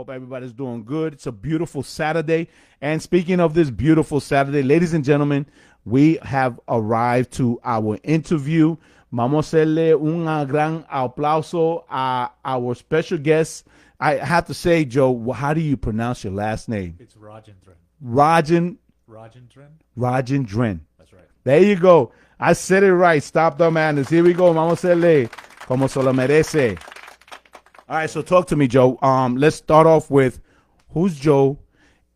Hope everybody's doing good. It's a beautiful Saturday. And speaking of this beautiful Saturday, ladies and gentlemen, we have arrived to our interview. Vamos a hacerle un gran aplauso a our special guest. I have to say, Joe, how do you pronounce your last name? It's Rajendran. Rajendran? Rajendran. That's right. There you go. I said it right. Stop the madness. Here we go. Vamos a hacerle como se lo merece. All right, so talk to me, Joe. Let's start off with who's Joe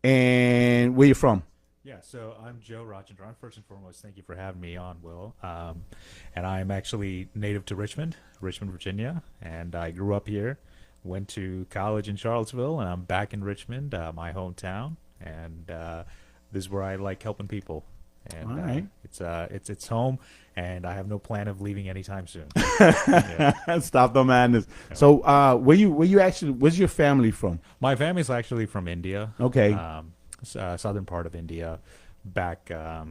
and where you from? Yeah, so I'm Joe Rajendran. First and foremost, thank you for having me on, Will. And I'm actually native to Richmond, Virginia, and I grew up here, went to college in Charlottesville, and I'm back in Richmond, my hometown, and this is where I like helping people. And all right. It's home, and I have no plan of leaving anytime soon. Yeah. Stop the madness. So, where's your family from? My family's actually from India. Okay. Southern part of India, back, a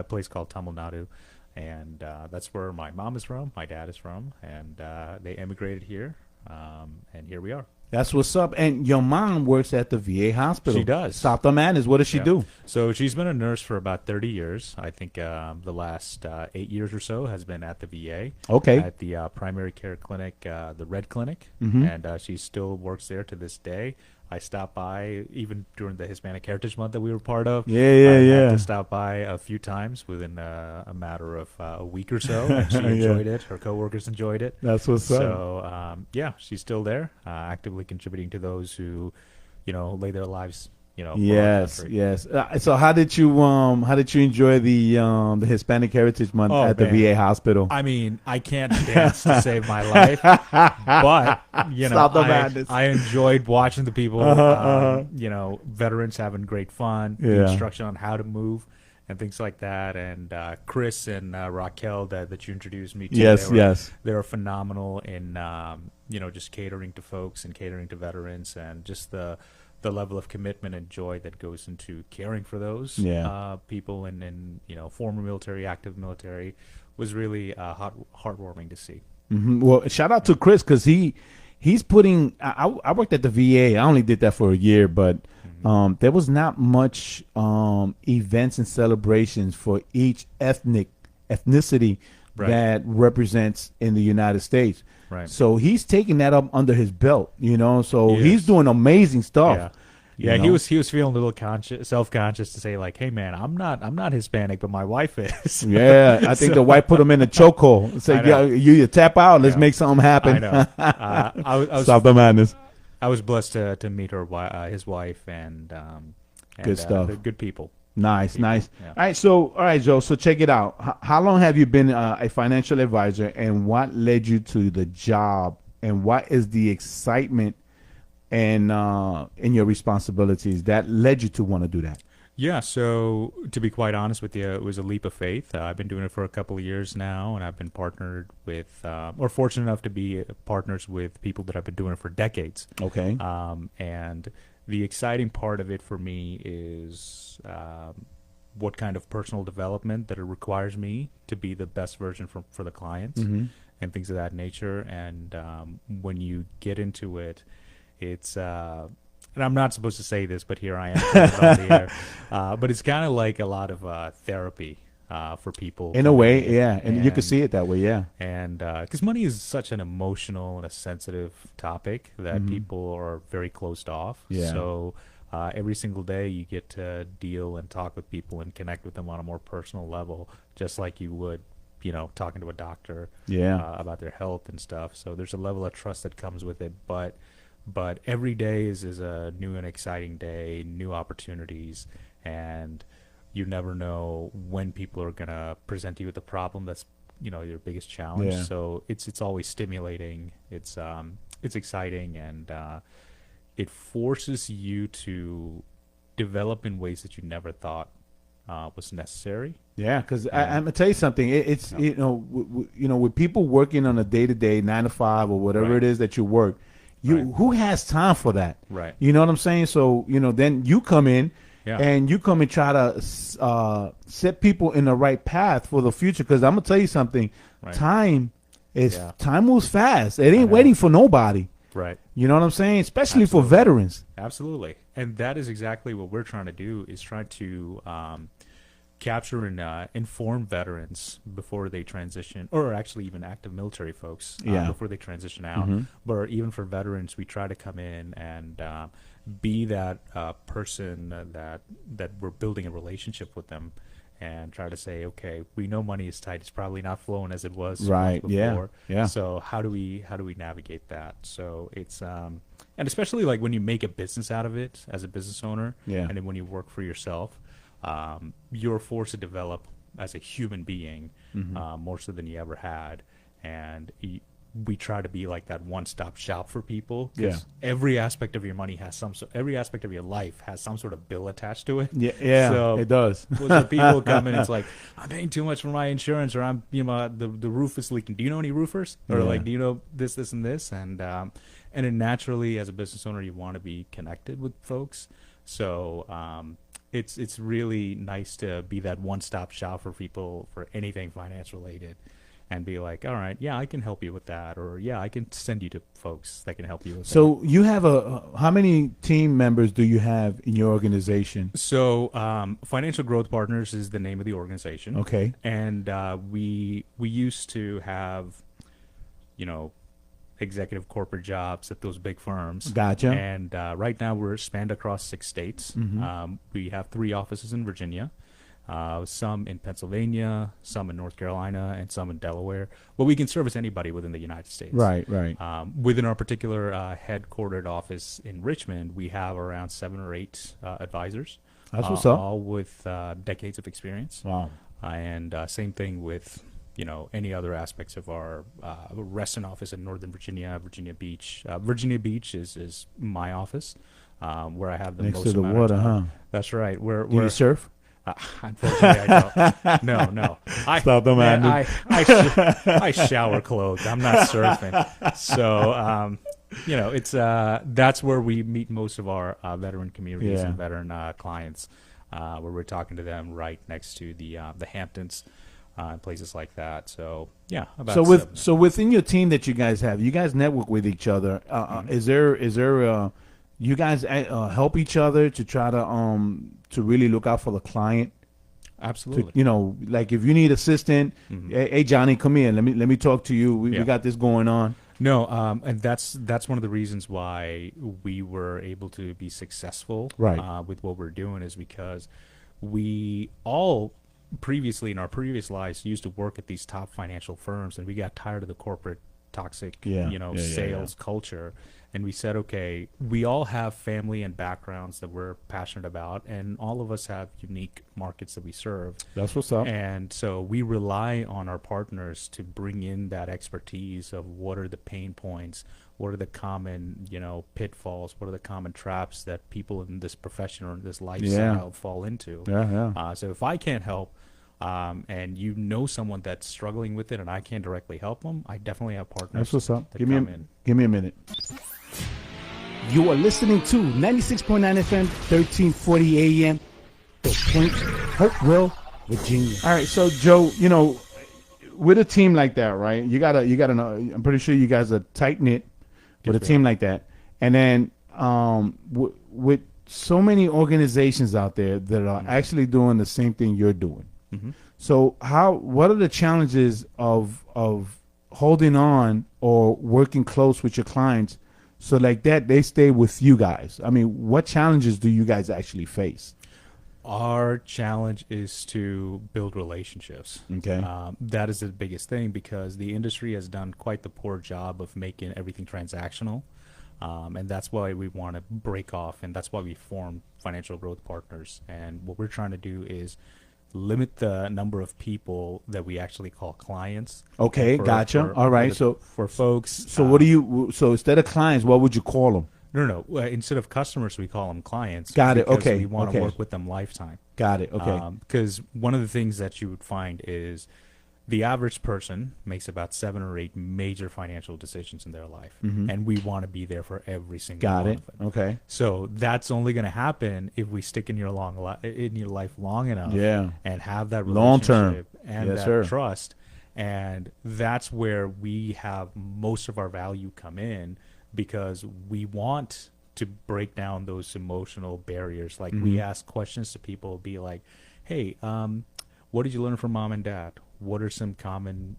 place called Tamil Nadu, and that's where my mom is from, my dad is from, and they emigrated here, and here we are. That's what's up. And your mom works at the VA hospital. She does. Stop the madness. What does she do? So she's been a nurse for about 30 years. I think the last 8 years or so has been at the VA. Okay. At the primary care clinic, the Red Clinic, Mm-hmm. and she still works there to this day. I stopped by even during the Hispanic Heritage Month that we were part of. Yeah. I had to stop by a few times within a matter of a week or so. And she enjoyed it. Her coworkers enjoyed it. That's what's up. So, she's still there, actively contributing to those who, lay their lives, for our country. Yes. So how did you enjoy the Hispanic Heritage Month at the VA hospital? I mean, I can't dance to save my life, but Stop the madness. I enjoyed watching the people, veterans having great fun, the instruction on how to move and things like that. And Chris and Raquel that you introduced me to, yes, they were phenomenal in just catering to folks and catering to veterans, and just the level of commitment and joy that goes into caring for those people and former military, active military, was really heartwarming to see. Mm-hmm. Well, shout out to Chris, because he's putting. I worked at the VA. I only did that for a year, but there was not much events and celebrations for each ethnicity that represents in the United States. Right. So he's taking that up under his belt, So he's doing amazing stuff. Yeah, he was feeling a little self-conscious to say, like, "Hey, man, I'm not Hispanic, but my wife is." Yeah, I think the wife put him in a chokehold. Say, you tap out. Let's make something happen. I know. Stop the madness. I was blessed to meet his wife, and good stuff. They're good people. Nice. Yeah. All right, Joe. So check it out. How long have you been a financial advisor, and what led you to the job, and what is the excitement and in your responsibilities that led you to want to do that? Yeah, so to be quite honest with you, it was a leap of faith. I've been doing it for a couple of years now, and I've been partnered with, or fortunate enough to be partners with people that I've been doing it for decades. Okay. And the exciting part of it for me is what kind of personal development that it requires me to be the best version for the clients and things of that nature. And when you get into it, it's and I'm not supposed to say this, but here I am on the air. But it's kind of like a lot of therapy for people. In a way, yeah. And you can see it that way, yeah. And because money is such an emotional and a sensitive topic that people are very closed off. Yeah. So every single day you get to deal and talk with people and connect with them on a more personal level, just like you would, talking to a doctor about their health and stuff. So there's a level of trust that comes with it. But every day is a new and exciting day, new opportunities, and you never know when people are going to present you with a problem that's, your biggest challenge. Yeah. So it's always stimulating. It's exciting, and it forces you to develop in ways that you never thought was necessary. Yeah, because I'm gonna tell you something. It's with people working on a day-to-day 9 to 5 or whatever it is that you work. Who has time for that? Right. You know what I'm saying? So, then you come in and you come and try to set people in the right path for the future. Because I'm going to tell you something. Right. Time moves fast. It ain't waiting for nobody. Right. You know what I'm saying? Especially Absolutely. for veterans. Absolutely. And that is exactly what we're trying to do, is try to capture and inform veterans before they transition, or actually even active military folks before they transition out. But even for veterans, we try to come in and be that person that we're building a relationship with them, and try to say, okay, we know money is tight. It's probably not flowing as it was Right. before. Yeah. So how do we navigate that? So it's and especially like when you make a business out of it as a business owner, and then when you work for yourself, you're forced to develop as a human being more so than you ever had, and we try to be like that one-stop shop for people, because every aspect of your money has every aspect of your life has some sort of bill attached to it. So it does. So people come in, it's like, I'm paying too much for my insurance, or I'm, the roof is leaking. Do you know any roofers? Or like, do you know this, and this? And then naturally, as a business owner, you want to be connected with folks. So it's really nice to be that one-stop shop for people for anything finance related, and be like, all right, yeah, I can help you with that, or yeah, I can send you to folks that can help you with that. So you have how many team members do you have in your organization? So Financial Growth Partners is the name of the organization. Okay. And we used to have, executive corporate jobs at those big firms. Gotcha. And right now we're spanned across 6 states. We have 3 offices in Virginia, some in Pennsylvania, some in North Carolina, and some in Delaware. But we can service anybody within the United States. Right. Within our particular headquartered office in Richmond, we have around 7 or 8 advisors. That's what's up. All with decades of experience. Wow. And same thing with any other aspects of our restaurant office in Northern Virginia, Virginia Beach. Virginia Beach is my office, where I have the next most to the amount water, of time. huh? That's right. Do you surf? Unfortunately, I don't. No. I shower clothed. I'm not surfing. So, it's that's where we meet most of our veteran communities and veteran clients, where we're talking to them right next to the Hamptons. Places like that. So so within your team that you guys have, you guys network with each other. Is there you guys help each other to try to really look out for the client? Absolutely. Like if you need assistant, hey Johnny, come in. Let me talk to you. We got this going on. No, and that's one of the reasons why we were able to be successful with what we're doing, is because we all previously in our previous lives used to work at these top financial firms, and we got tired of the corporate toxic sales culture, and we said, okay, we all have family and backgrounds that we're passionate about, and all of us have unique markets that we serve. That's what's up. And so we rely on our partners to bring in that expertise of what are the pain points, what are the common pitfalls, what are the common traps that people in this profession or in this lifestyle fall into. So if I can't help, and someone that's struggling with it, and I can't directly help them, I definitely have partners. That's what's up. Give me a minute. You are listening to 96.9 FM, 1340 AM, The Point, Hopewell, Virginia. All right, so Joe, with a team like that, right? You gotta know. I'm pretty sure you guys are tight knit with a team like that, and then with so many organizations out there that are actually doing the same thing you're doing. So what are the challenges of holding on or working close with your clients so like that they stay with you guys? I mean, what challenges do you guys actually face? Our challenge is to build relationships. Okay. That is the biggest thing, because the industry has done quite the poor job of making everything transactional. And that's why we want to break off, and that's why we formed Financial Growth Partners. And what we're trying to do is limit the number of people that we actually call clients. Okay, gotcha. All right. So for folks. So so instead of clients, what would you call them? No. Instead of customers, we call them clients. Got it. Okay. We want to work with them lifetime. Got it. Okay. Because one of the things that you would find is the average person makes about 7 or 8 major financial decisions in their life, and we want to be there for every single one of them. Okay. So that's only going to happen if we stick in your life long enough, and have that relationship and that trust, and that's where we have most of our value come in. because we want to break down those emotional barriers. Like we ask questions to people, be like, hey, what did you learn from mom and dad? What are some common,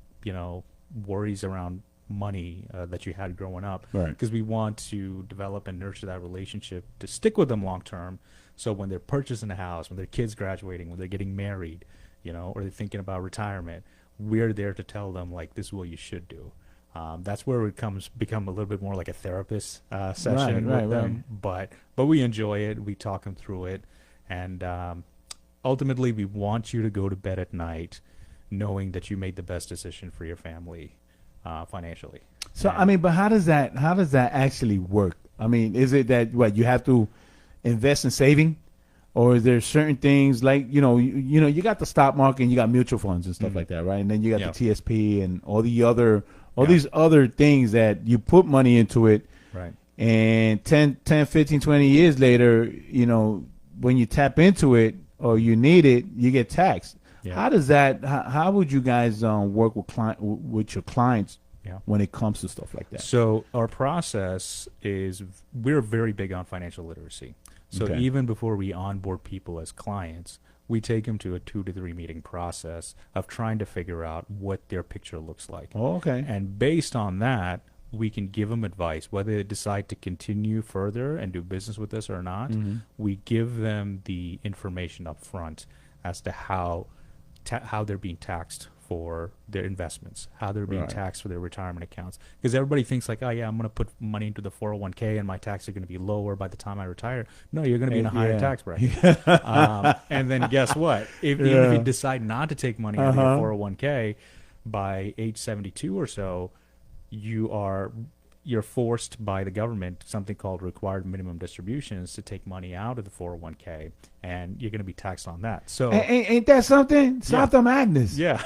worries around money that you had growing up? Because we want to develop and nurture that relationship to stick with them long term. So when they're purchasing a house, when their kids graduating, when they're getting married, or they're thinking about retirement, we're there to tell them, like, this is what you should do. That's where it become a little bit more like a therapist session with them. But we enjoy it. We talk them through it. And ultimately, we want you to go to bed at night knowing that you made the best decision for your family financially. So, but how does that actually work? Is it that you have to invest in saving, or is there certain things like you got the stock market and you got mutual funds and stuff like that, right? And then you got the TSP and all these other things that you put money into it, right? And 10, 15, 20 years later, when you tap into it or you need it, you get taxed. Yeah. How does that? How would you guys work with your clients when it comes to stuff like that? So our process is we're very big on financial literacy. So even before we onboard people as clients, we take them to a 2 to 3 meeting process of trying to figure out what their picture looks like. Oh, okay. And based on that, we can give them advice, whether they decide to continue further and do business with us or not. We give them the information up front as to how they're being taxed for their investments, how they're being taxed for their retirement accounts. Because everybody thinks like, oh yeah, I'm going to put money into the 401k and my taxes are going to be lower by the time I retire. No, you're going to be in a higher tax bracket. And then guess what? Even if you decide not to take money out of your 401k by age 72 or so, you're forced by the government something called required minimum distributions to take money out of the 401k, and you're going to be taxed on that. So ain't that something? Stop the madness. Yeah.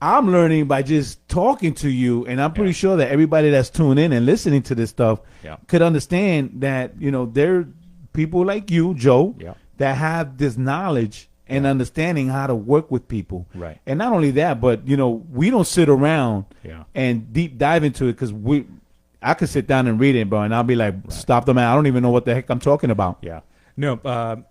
I'm learning by just talking to you, and I'm pretty sure that everybody that's tuning in and listening to this stuff could understand that, there are people like you, Joe, that have this knowledge and understanding how to work with people. Right. And not only that, but, we don't sit around and deep dive into it, because I could sit down and read it, bro, and I'll be like, stop the man. I don't even know what the heck I'm talking about. Yeah. No,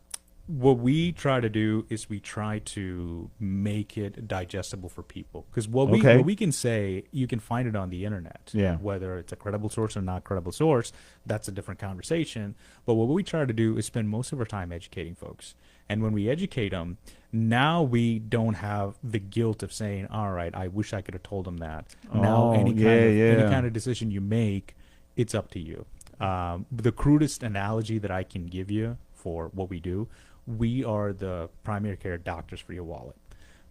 what we try to do is we try to make it digestible for people. Because what we can say, you can find it on the internet. Yeah. Whether it's a credible source or not credible source, that's a different conversation. But what we try to do is spend most of our time educating folks. And when we educate them, now we don't have the guilt of saying, all right, I wish I could have told them that. Now any kind of decision you make, it's up to you. The crudest analogy that I can give you for what we do, we are the primary care doctors for your wallet.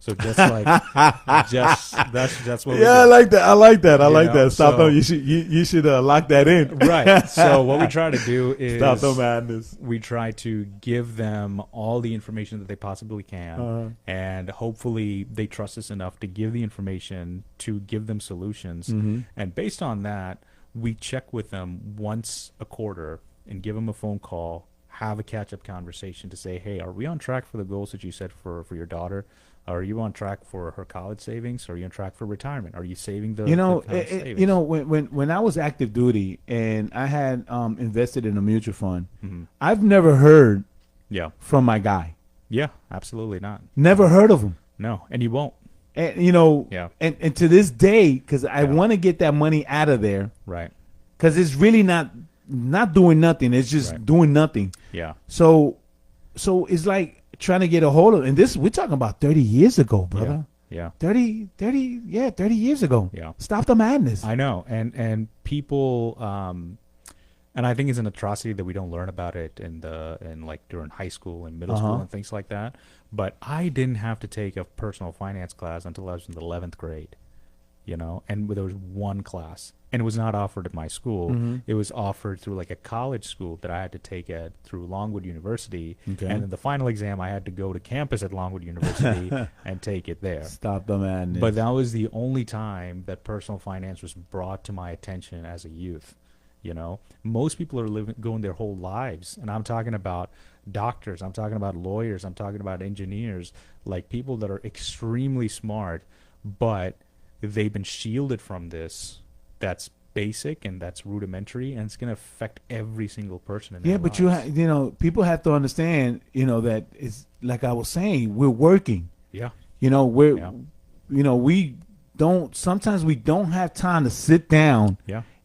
So just like, that's what we do. I like that. I like that. Stop them. You should lock that in. Right. So what we try to do is stop the madness. We try to give them all the information that they possibly can, and hopefully they trust us enough to give the information, to give them solutions. And based on that, we check with them once a quarter and give them a phone call, have a catch-up conversation to say, hey, are we on track for the goals that you set for your daughter? Are you on track for her college savings? Are you on track for retirement? Are you saving the savings? When I was active duty and I had invested in a mutual fund, I've never heard from my guy. Yeah, absolutely not. Never heard of him. No, and you won't. And and to this day, because I want to get that money out of there. Right. Because it's really not doing nothing. It's just doing nothing. Yeah. So it's like trying to get a hold of, and this, we're talking about 30 years ago, brother. Yeah. 30 years ago. Yeah. Stop the madness. I know. And people, and I think it's an atrocity that we don't learn about it in like during high school and middle school and things like that. But I didn't have to take a personal finance class until I was in the 11th grade, and there was one class. And it was not offered at my school. It was offered through like a college school that I had to take through Longwood University. Okay. And then the final exam, I had to go to campus at Longwood University and take it there. Stop the madness. But that was the only time that personal finance was brought to my attention as a youth. Most people are going their whole lives. And I'm talking about doctors. I'm talking about lawyers. I'm talking about engineers, like people that are extremely smart, but they've been shielded from this. That's basic and that's rudimentary, and it's going to affect every single person in their but lives. you know, people have to understand, you know, that it's like I was saying, we're working. Yeah. You know, you know, sometimes we don't have time to sit down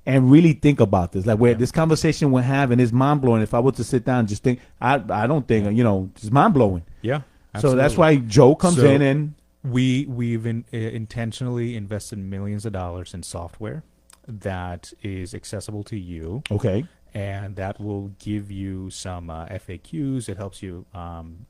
and really think about this. Like where this conversation we're having is mind blowing. If I were to sit down and just think, I don't think, you know, it's mind blowing. Yeah. Absolutely. So that's why Joe comes in and we've intentionally invested millions of dollars in software that is accessible to you. Okay. And that will give you some FAQs. It helps you,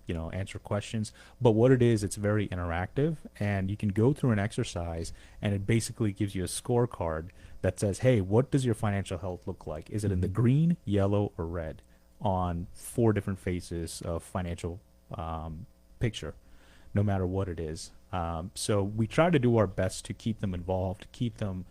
you know, answer questions. But what it is, it's very interactive, and you can go through an exercise, and it basically gives you a scorecard that says, hey, what does your financial health look like? Is it in the green, yellow, or red on 4 different phases of financial picture, no matter what it is. So we try to do our best to keep them involved, keep them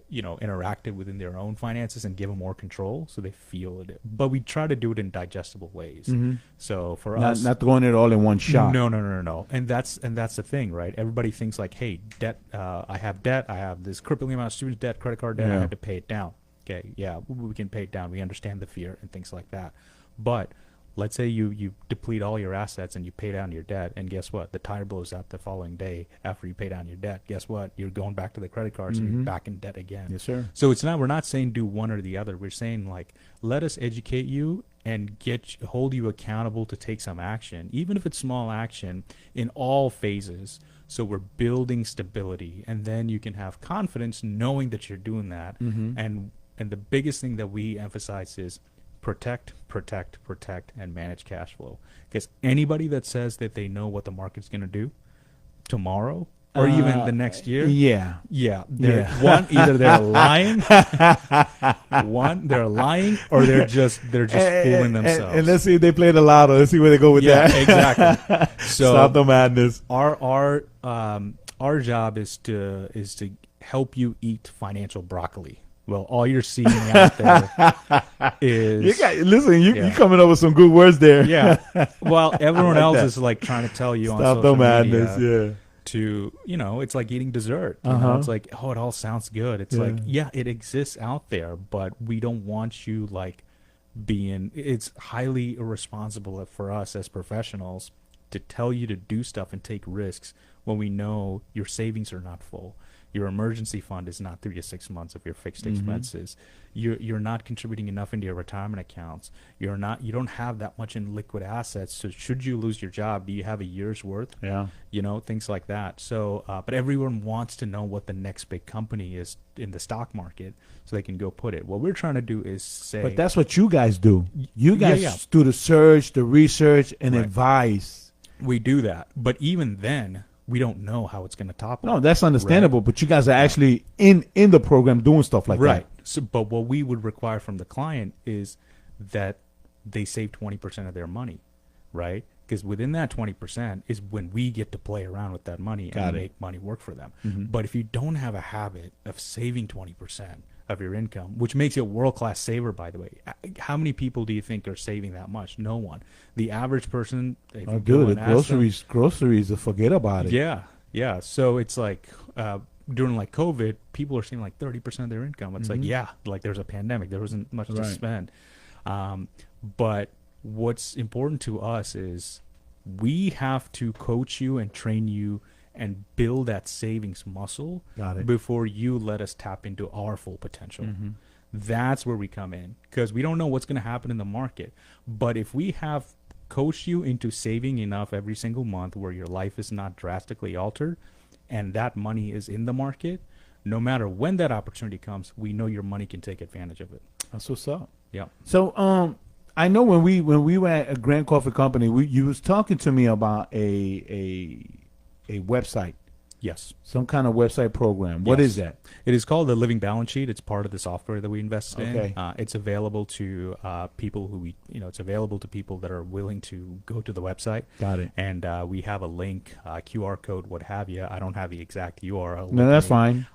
you know, interactive within their own finances and give them more control so they feel it. But we try to do it in digestible ways. So for us, not throwing it all in one shot. No. And that's the thing, right? Everybody thinks like, hey, debt. I have debt. I have this crippling amount of student debt, credit card debt. I have to pay it down. Okay, yeah, we can pay it down. We understand the fear and things like that. But let's say you deplete all your assets and you pay down your debt, and guess what? The tire blows out the following day after you pay down your debt. Guess what? You're going back to the credit cards and you're back in debt again. Yes, sir. So we're not saying do one or the other. We're saying like, let us educate you and hold you accountable to take some action, even if it's small action, in all phases. So we're building stability, and then you can have confidence knowing that you're doing that. And the biggest thing that we emphasize is protect, and manage cash flow. Because anybody that says that they know what the market's going to do tomorrow or even the next year, either they're lying, they're lying, or they're just fooling themselves. And let's see if they play the lotto. Let's see where they go with that. Exactly. So stop the madness. Our job is to help you eat financial broccoli. Well, all you're seeing out there is... You coming up with some good words there. Yeah. Well, everyone else is like trying to tell you on social media to, you know, it's like eating dessert. You know? It's like, oh, it all sounds good. It's like, it exists out there, but we don't want you like it's highly irresponsible for us as professionals to tell you to do stuff and take risks when we know your savings are not full. Your emergency fund is not 3 to 6 months of your fixed expenses. You're not contributing enough into your retirement accounts. You don't have that much in liquid assets. So should you lose your job, do you have a year's worth? Yeah. You know, things like that. So, but everyone wants to know what the next big company is in the stock market so they can go put it. What we're trying to do is say... But that's what you guys do. You guys do the search, the research, and advice. We do that. But even then... we don't know how it's going to topple. No, that's understandable. Right. But you guys are actually in the program doing stuff like that. Right. So, but what we would require from the client is that they save 20% of their money, right? Because within that 20% is when we get to play around with that money and make money work for them. But if you don't have a habit of saving 20% of your income, which makes you a world-class saver, by the way. How many people do you think are saving that much? No one. The average person... groceries, forget about it. Yeah. So it's like during like COVID, people are saving like 30% of their income. It's like, like there's a pandemic. There wasn't much to spend. But what's important to us is we have to coach you and train you and build that savings muscle before you let us tap into our full potential. That's where we come in, because we don't know what's going to happen in the market. But if we have coached you into saving enough every single month where your life is not drastically altered and that money is in the market, no matter when that opportunity comes, we know your money can take advantage of it. That's what's up. Yeah. So I know when we were at a Grand Coffee Company, you was talking to me about a website. Yes. Some kind of website program. What is that? It is called the Living Balance Sheet. It's part of the software that we invest in. It's available to people who it's available to people that are willing to go to the website. Got it. And we have a link, QR code, what have you. I don't have the exact URL. No, that's fine.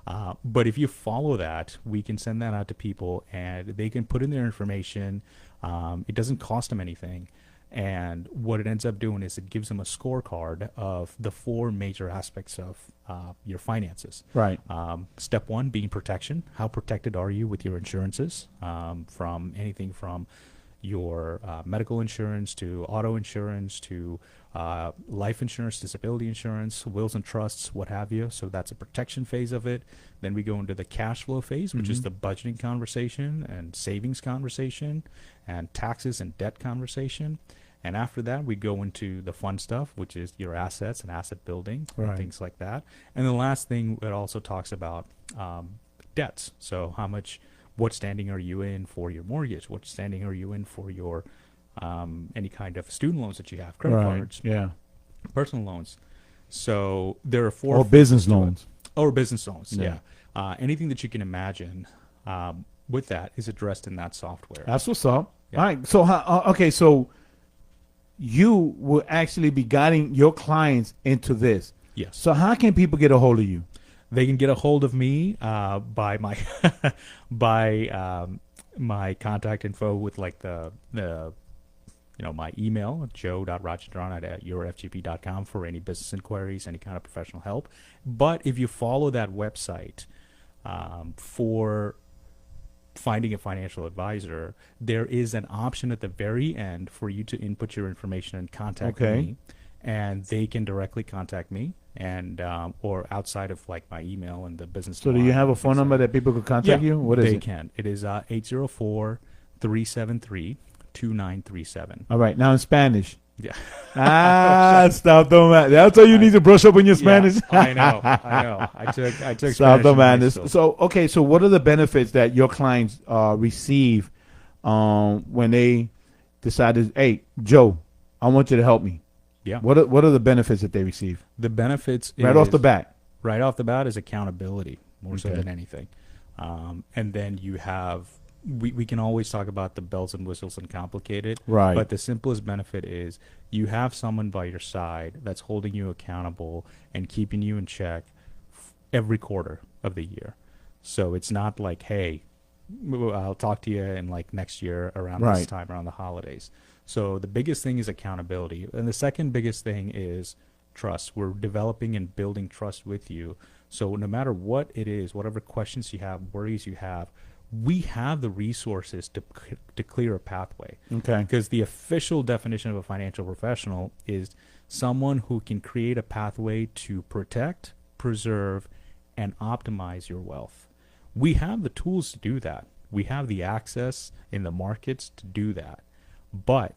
But if you follow that, we can send that out to people and they can put in their information. It doesn't cost them anything. And what it ends up doing is it gives them a scorecard of the 4 major aspects of your finances. Right. Step 1 being protection. How protected are you with your insurances? From anything from your medical insurance to auto insurance to life insurance, disability insurance, wills and trusts, what have you. So that's a protection phase of it. Then we go into the cash flow phase, which is the budgeting conversation and savings conversation and taxes and debt conversation. And after that, we go into the fun stuff, which is your assets and asset building and things like that. And the last thing, it also talks about debts. So what standing are you in for your mortgage? What standing are you in for your any kind of student loans that you have, credit cards, personal loans. So there are 4 or business loans. Or business loans, anything that you can imagine with that is addressed in that software. That's what's up. Yeah. All right. So okay. So you will actually be guiding your clients into this. Yes. So how can people get a hold of you? They can get a hold of me by my my contact info with like the my email, joe.rajendran@yourfgp.com for any business inquiries, any kind of professional help. But if you follow that website for finding a financial advisor, there is an option at the very end for you to input your information and contact me, and they can directly contact me, and or outside of like my email and the business. So do you have a phone number that people could contact you? What is it? They can. It is 804-373-2937. All right. Now in Spanish. Yeah. Stop the man. That's all you need to brush up on your Spanish. I know. I took Stop Spanish the man. so So what are the benefits that your clients receive when they decided, hey, Joe, I want you to help me? Yeah. What are the benefits that they receive? The benefits off the bat. Right off the bat is accountability more so than anything. And then you have we can always talk about the bells and whistles and complicated. Right. But the simplest benefit is you have someone by your side that's holding you accountable and keeping you in check every quarter of the year. So it's not like, hey, I'll talk to you in like next year around this time, around the holidays. So the biggest thing is accountability. And the second biggest thing is trust. We're developing and building trust with you. So no matter what it is, whatever questions you have, worries you have, we have the resources to clear a pathway. Okay. Because the official definition of a financial professional is someone who can create a pathway to protect, preserve, and optimize your wealth. We have the tools to do that. We have the access in the markets to do that. But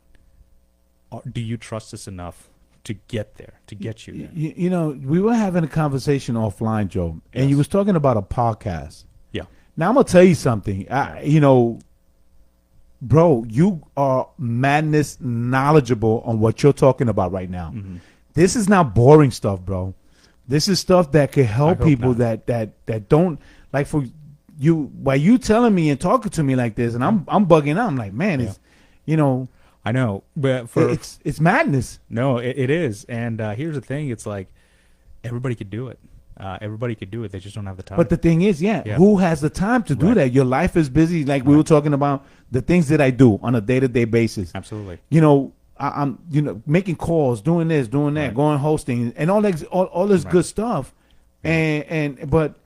do you trust us enough to get there, to get you there? You know, we were having a conversation offline, Joe, and you was talking about a podcast. Yeah. Now, I'm going to tell you something. Bro, you are madness knowledgeable on what you're talking about right now. Mm-hmm. This is not boring stuff, bro. This is stuff that can help people that don't, like, for you, while you telling me and talking to me like this, and I'm bugging out. I'm like, man, it's, I know, but it's madness. No, it is. And here's the thing. It's like everybody could do it. Everybody could do it. They just don't have the time. But the thing is, who has the time to do that? Your life is busy. Like we were talking about the things that I do on a day-to-day basis. Absolutely. I'm making calls, doing this, doing that, going hosting, and all this good stuff. Yeah. But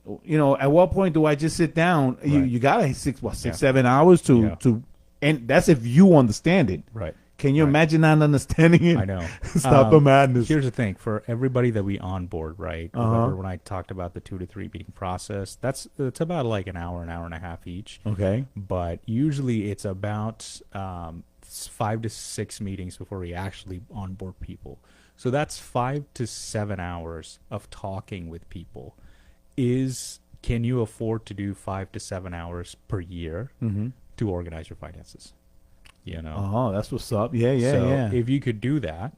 at what point do I just sit down? You got 7 hours to, and that's if you understand it. Right. Can you imagine not understanding it? I know. Stop the madness. Here's the thing. For everybody that we onboard, right? Remember when I talked about the 2 to 3 meeting process? It's about like an hour and a half each. Okay. But usually it's about 5 to 6 meetings before we actually onboard people. So that's 5 to 7 hours of talking with people. Can you afford to do 5 to 7 hours per year to organize your finances? That's what's up. So if you could do that,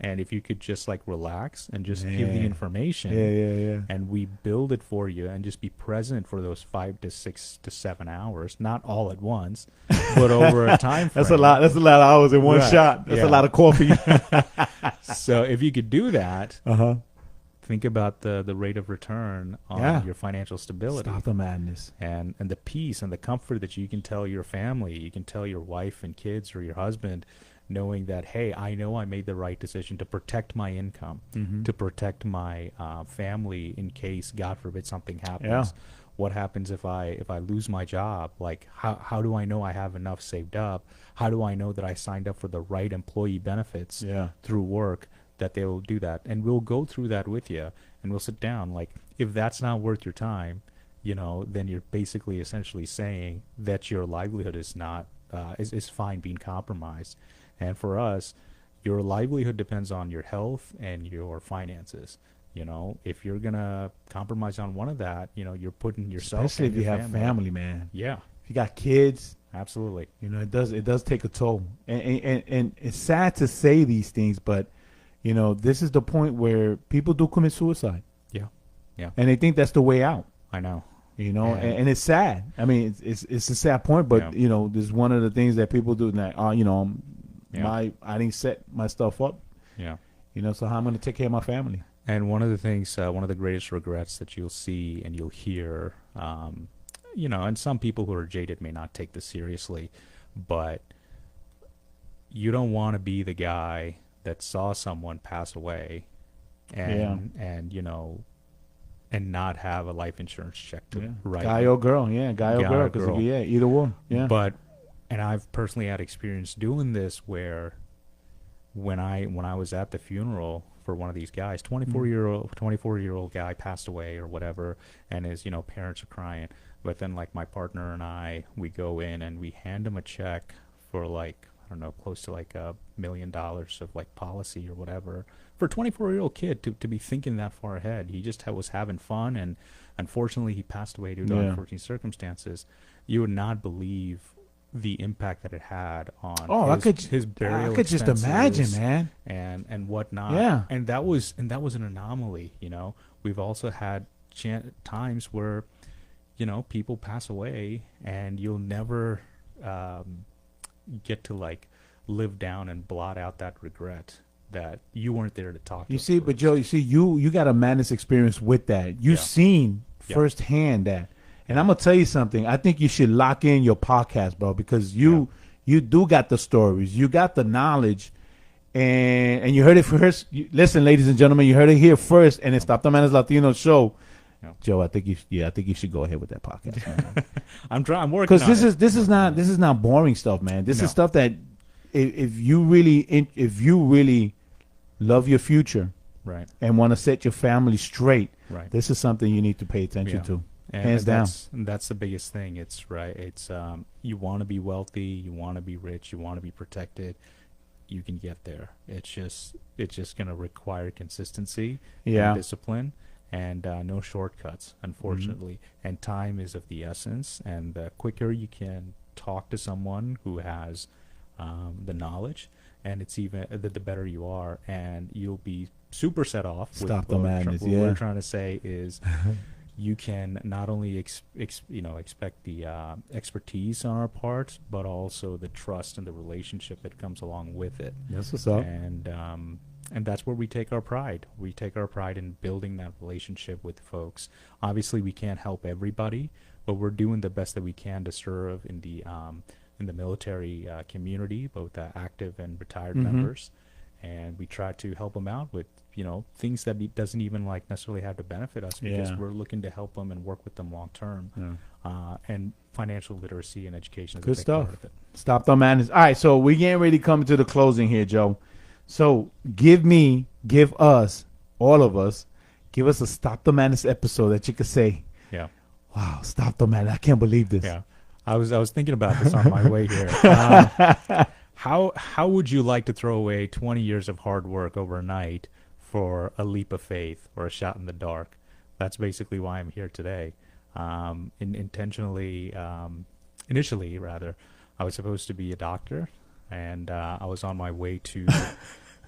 and if you could just like relax and just give the information, and we build it for you, and just be present for those 5 to 6 to 7 hours, not all at once, but over a time frame. That's a lot of hours in one shot. That's a lot of coffee. So if you could do that, think about the rate of return on your financial stability. Stop the madness. And the peace and the comfort that you can tell your family, you can tell your wife and kids or your husband, knowing that, hey, I know I made the right decision to protect my income, to protect my family in case, God forbid, something happens. Yeah. What happens if I lose my job? Like, how do I know I have enough saved up? How do I know that I signed up for the right employee benefits through work, that they will do that? And we'll go through that with you, and we'll sit down. Like, if that's not worth your time, you know, then you're basically essentially saying that your livelihood is not is fine being compromised. And for us, your livelihood depends on your health and your finances. You know, if you're gonna compromise on one of that, you know, you're putting yourself. Especially if you have family, man. Yeah. If you got kids, absolutely. You know, it does take a toll, and it's sad to say these things, but you know, this is the point where people do commit suicide. Yeah. Yeah. And they think that's the way out. I know. You know, and it's sad. I mean, it's a sad point, but you know, this is one of the things that people do. That you know, I didn't set my stuff up. Yeah. You know, so how I'm going to take care of my family. And one of the things, one of the greatest regrets that you'll see and you'll hear, you know, and some people who are jaded may not take this seriously, but you don't want to be the guy that saw someone pass away and you know, and not have a life insurance check to write. Guy or girl, guy or girl, because either one, But, and I've personally had experience doing this where when I was at the funeral for one of these guys, 24-year-old guy passed away or whatever, and his, you know, parents are crying. But then, like, my partner and I, we go in and we hand him a check for, like, I don't know, close to like $1 million of like policy or whatever for a 24-year-old kid to be thinking that far ahead. He just was having fun, and unfortunately he passed away due to unforeseen circumstances. You would not believe the impact that it had on his burial I could just imagine, man, and whatnot. And that was an anomaly. You know, we've also had times where, you know, people pass away and you'll never get to like live down and blot out that regret that you weren't there to talk to. You see, but Joe, you got a madness experience with that. You've seen firsthand that. And I'm going to tell you something. I think you should lock in your podcast, bro, because you do got the stories. You got the knowledge. And you heard it first. Listen, ladies and gentlemen, you heard it here first. And it's Stop the Madness Latino show. Yeah. Joe, I think you should go ahead with that podcast, man. I'm working on it. This is not boring stuff, man. This is stuff that if you really love your future, right, and want to set your family straight, right, this is something you need to pay attention to. Hands down. That's the biggest thing. It's right. It's you want to be wealthy, you want to be rich, you want to be protected. You can get there. It's just going to require consistency, and discipline, and no shortcuts, unfortunately. And time is of the essence. And the quicker you can talk to someone who has the knowledge, and it's even the better you are, and you'll be super set off. Stop the madness. What we're trying to say is. You can not only expect the expertise on our part, but also the trust and the relationship that comes along with it. That's what's up. And that's where we take our pride. We take our pride in building that relationship with folks. Obviously, we can't help everybody, but we're doing the best that we can to serve in the military community, both active and retired members. And we try to help them out with, you know, things that it doesn't even like necessarily have to benefit us, because we're looking to help them and work with them long term. And financial literacy and education is good a big stuff. part of it. Stop the madness. All right, so we getting ready to come to the closing here, Joe. So give us, all of us, give us a Stop the Madness episode that you could say, wow, stop the madness. I can't believe this. Yeah, I was thinking about this on my way here. How would you like to throw away 20 years of hard work overnight for a leap of faith or a shot in the dark? That's basically why I'm here today. Initially, I was supposed to be a doctor, and I was on my way to,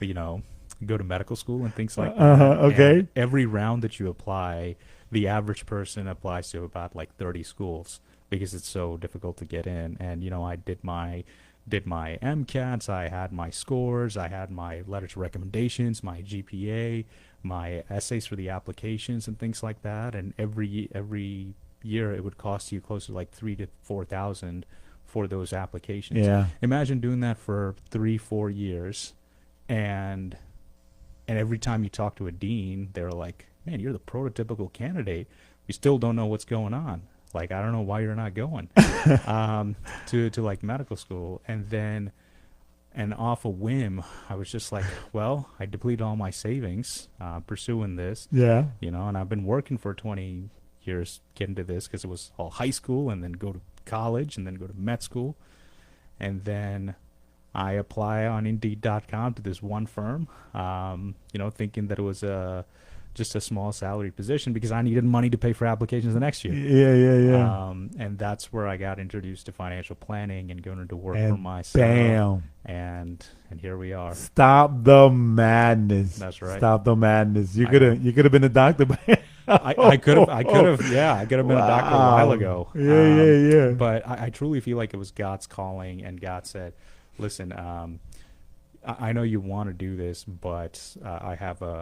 you know, go to medical school and things like that. Okay. And every round that you apply, the average person applies to about like 30 schools because it's so difficult to get in. And, you know, I did my did my MCATs, I had my scores, I had my letters of recommendations, my GPA, my essays for the applications and things like that. And every year it would cost you close to like $3,000 to $4,000 for those applications. Yeah. Imagine doing that for 3-4 years, and every time you talk to a dean, they're like, "Man, you're the prototypical candidate. We still don't know what's going on. Like, I don't know why you're not going to like medical school." And off a whim, I was just like, well, I depleted all my savings pursuing this. Yeah. And I've been working for 20 years getting to this, because it was all high school and then go to college and then go to med school. And then I apply on Indeed.com to this one firm, thinking that it was just a small salary position because I needed money to pay for applications the next year. Yeah. And that's where I got introduced to financial planning and going into work for myself. Bam. And here we are. Stop the madness. That's right. Stop the madness. You could have been a doctor by I could have been a doctor a while ago. Yeah. But I truly feel like it was God's calling, and God said, "Listen, I know you want to do this, but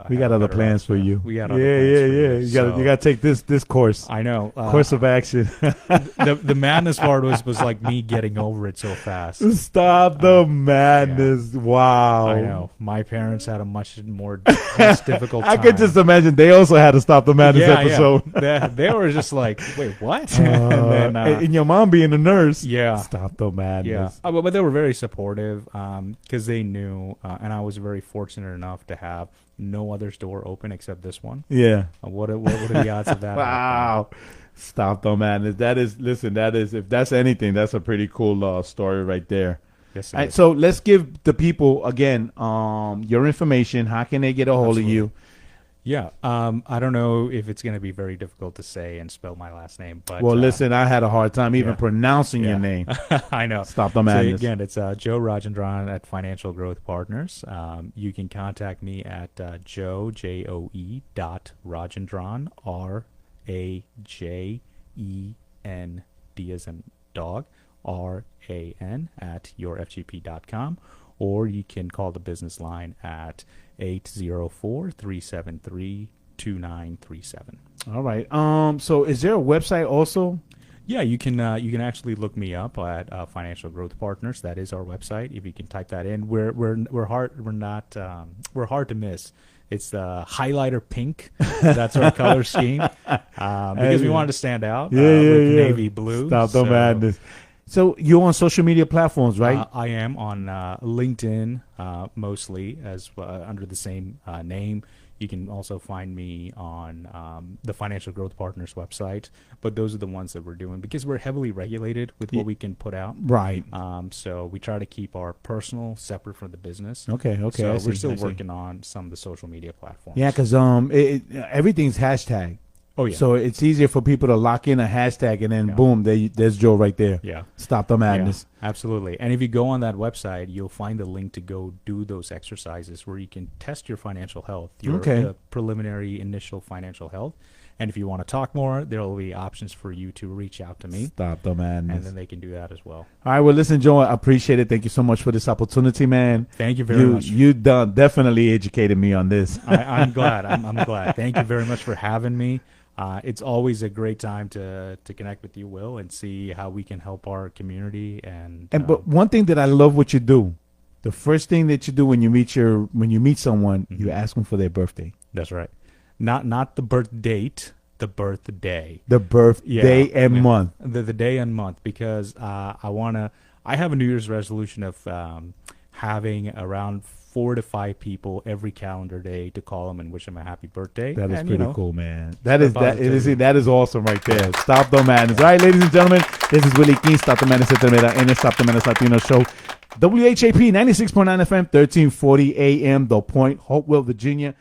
we got other plans for you. We got other plans for you. You got to take this course. I know. Course of action. The madness part was like me getting over it so fast. Stop the madness. Yeah. Wow. I know. My parents had a much difficult time. I could just imagine they also had to stop the madness episode. Yeah. They were just like, wait, what? And then, and your mom being a nurse. Yeah. Stop the madness. Yeah. But they were very supportive because they knew. And I was very fortunate enough to have no other door open except this one. Yeah. What are the odds of that? Wow. Stop though, man. If that's anything, that's a pretty cool story right there. Yes. Right, so let's give the people again your information. How can they get a hold of you? Yeah, I don't know if it's going to be very difficult to say and spell my last name, but listen, I had a hard time even pronouncing your name. I know. Stop the madness. So again, it's Joe Rajendran at Financial Growth Partners. You can contact me at joe.rajendran, RAJEND as in dog, RAN at yourfgp.com. Or you can call the business line at 804-373-2937. All right. So is there a website also? Yeah, you can actually look me up at Financial Growth Partners. That is our website. If you can type that in, we're hard to miss. It's the highlighter pink. That's our color scheme because we wanted to stand out with navy blue. Stop the madness. So you're on social media platforms, right? I am on LinkedIn mostly as under the same name. You can also find me on the Financial Growth Partners website, but those are the ones that we're doing because we're heavily regulated with what we can put out. Right. So we try to keep our personal separate from the business. Okay. So we're still working on some of the social media platforms. Yeah, because everything's hashtag. Oh, yeah. So it's easier for people to lock in a hashtag and then boom, there's Joe right there. Yeah. Stop the madness. Yeah, absolutely. And if you go on that website, you'll find the link to go do those exercises where you can test your financial health, your preliminary initial financial health. And if you want to talk more, there will be options for you to reach out to me. Stop the madness. And then they can do that as well. All right. Well, listen, Joe, I appreciate it. Thank you so much for this opportunity, man. Thank you very much. You definitely educated me on this. I'm glad. I'm glad. Thank you very much for having me. It's always a great time to connect with you, Will, and see how we can help our community. But one thing that I love what you do, the first thing that you do when you meet someone, you ask them for their birthday. That's right. Not the birth date, the birthday. The birthday and month. The day and month, because I have a New Year's resolution of having around 4 to 5 people every calendar day to call them and wish them a happy birthday. That is pretty cool, man. That is awesome right there. Stop the madness. All right, ladies and gentlemen, this is Willie King. Stop the Madness in the Stop the Madness Latino show. WHAP 96.9 FM, 1340 AM, The Point, Hopewell, Virginia.